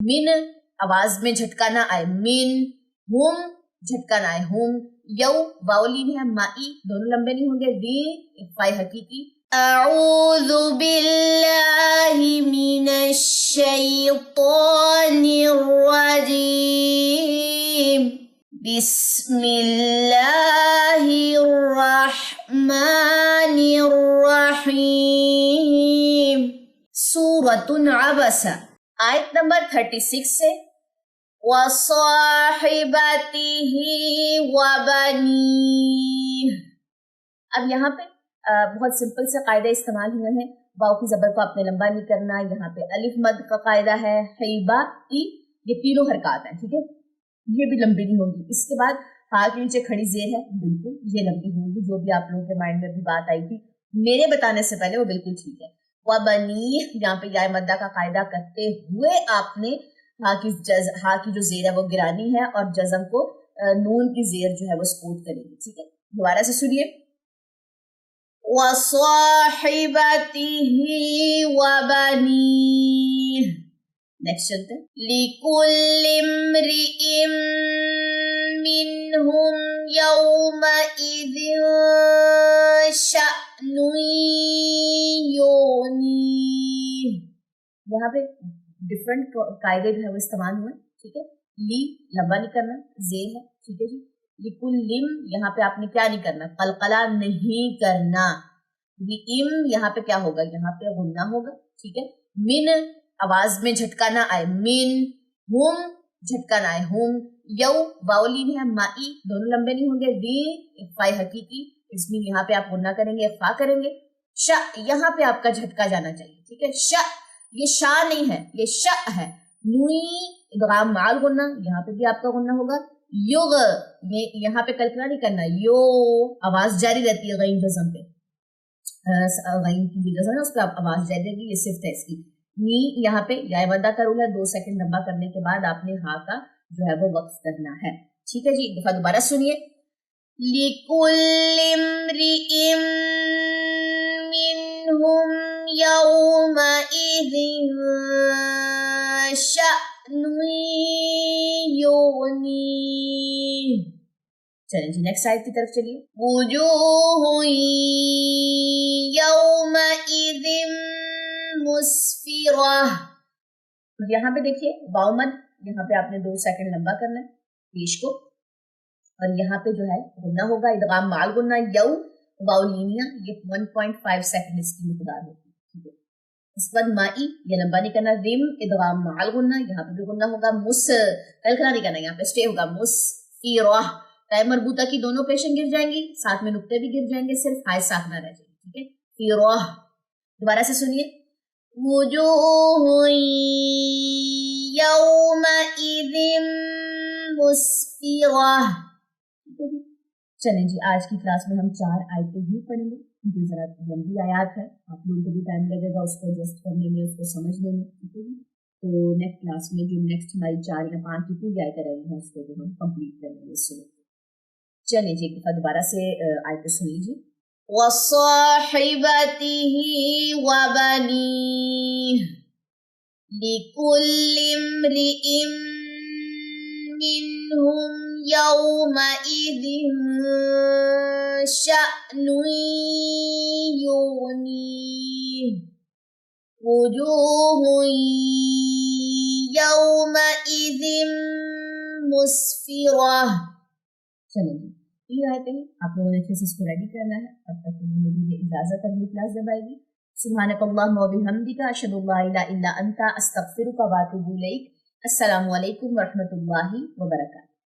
मिन आवाज में झटका ना आए, मिन, हुम झटका ना आए, हुम, यौ वाउलीन है, माई दोनों लंबे नहीं होंगे, दी फाई हकीकी। अऊज़ु बिल्लाहि मिनश शैतानिर रजीम, बिस्मिल्लाहिर रहमानिर रहीम। सूरतुन अबसा, आयत नंबर 36 से वसाहिबतिही वबनीह। अब यहाँ पे बहुत सिंपल से कायदे इस्तेमाल हुए हैं। वाव की जबर को आपने लंबा नहीं करना। यहाँ पे अलिफ मद का कायदा है, हिबा ई, ये तीनों हरकत हैं, ठीक है, ये भी लंबी नहीं होगी। इसके बाद हा के नीचे खड़ी जेर है, बिल्कुल ये लंबी होगी। जो भी आप लोगों के माइंड में भी बात आई थी मेरे बताने से पहले, वो बिल्कुल ठीक है। वबनीह, यहाँ पे या मद्दा का कायदा करते हुए आपने हा की जो जेर है वो गिरानी है और जज़म को नून की जेर जो है वो सपोर्ट करेगी, ठीक है। दोबारा से सुनिए, वसाहिबतिही वबनीह। नेक्स्ट चलते हैं, लिकुल्लि इम्रिइम मिनहुम यौमइज़िन शअनुन युगनीह। यहाँ पे डिफरेंट कायदे जो है वो इस्तेमाल हुए, ठीक है। ली लंबा नहीं करना, जेर है, ठीक है जी। लिकुल्लिम, यहाँ पे आपने क्या नहीं करना, कलकला नहीं करना। इम यहाँ पे क्या होगा, यहाँ पे गुन्ना होगा, ठीक है। मिन आवाज में झटका ना आए, मिन, हुम झटका ना आए, हुम, यौ वाउलीन है, माई दोनों लंबे नहीं होंगे, दी फाई हकीकी, इसमें यहाँ पे आप गुन्ना करेंगे, फा करेंगे। श, यहाँ पे आपका झटका जाना चाहिए, ठीक है। श, ये शा नहीं है, ये श है। नुई इदगाम माल गुन्ना, यहाँ पे भी आपका गुन्ना होगा। युग, ये यहाँ पे कल्पना नहीं करना, यो आवाज जारी रहती है गईन जज़म पे, गईन की जो जज़म है उस पर आवाज जारी रहेगी, ये सिर्फ है इसकी। नी यहाँ पे या मद्दा का रूल है, 2 सेकंड लंबा करने के बाद आपने हा का जो है वो वक्फ करना है, ठीक है जी। दफा दोबारा सुनिए, लिकुल्लि इम्रिइम मिनहुम यौमइज़िन शअनुन युगनीह। चलें जी नेक्स्ट आयत की तरफ चलिए, वुजूहुन यौमइज़िन मुस्फिरह। यहाँ पे देखिए वाव मद, यहाँ पे आपने 2 सेकंड लंबा करना है पेश को, और यहाँ पे जो है गुन्ना होगा, इदगाम माल गुन्ना, यौ वाउलीनिया, ये 1.5 सेकंड इसकी मिकदार होगी, ठीक है। इसके बाद माई, ये लंबा नहीं करना, रिम इदगाम माल गुन्ना, यहाँ पे भी गुन्ना होगा। मुस, कलकला नहीं करना, यहाँ पे स्टे होगा, मुस्फिरह। टाइम मरबूता की दोनों पेशन गिर जाएंगी, साथ में नुक्ते भी गिर जाएंगे, सिर्फ हाय साथ ना रह जाएगी, ठीक है। फिरह, दोबारा से सुनिए, वुजूहुन यौमइज़िन मुस्फिरह। चलें जी आज की क्लास में हम 4 आयतें ही पढ़ेंगे, जो जरा लंबी आयात है, आप लोगों को भी टाइम लगेगा उसको एडजस्ट करने में, उसको समझने में, ठीक है जी। तो नेक्स्ट क्लास में जो नेक्स्ट हमारी 4 या 5 की पूरी आयतें रहेंगी उसको जो हम कंप्लीट करेंगे इस सूरत। चलिए जी एक दफा दोबारा से आयतें सुन लीजिए, वसाहिबतिही वबनीह, लिकुल्लि इम्रिइम मिनहुम यौमइज़िन शअनुन युगनीह, वुजूहुन यौमइज़िन मुस्फिरह। चलेंगे ये आयतें आप लोगों ने अच्छे से इसको रेडी करना है। अब तक मुझे दीजिए इजाजत, अगली क्लास जब आएगी। सुब्हानकल्लाहुम्मा व बिहम्दिका अशहदु अल्ला इलाहा इल्ला अंता अस्तगफिरुका व अतूबु इलैक। अस्सलामु अलैकुम व रहमतुल्लाहि व बरकातुहू।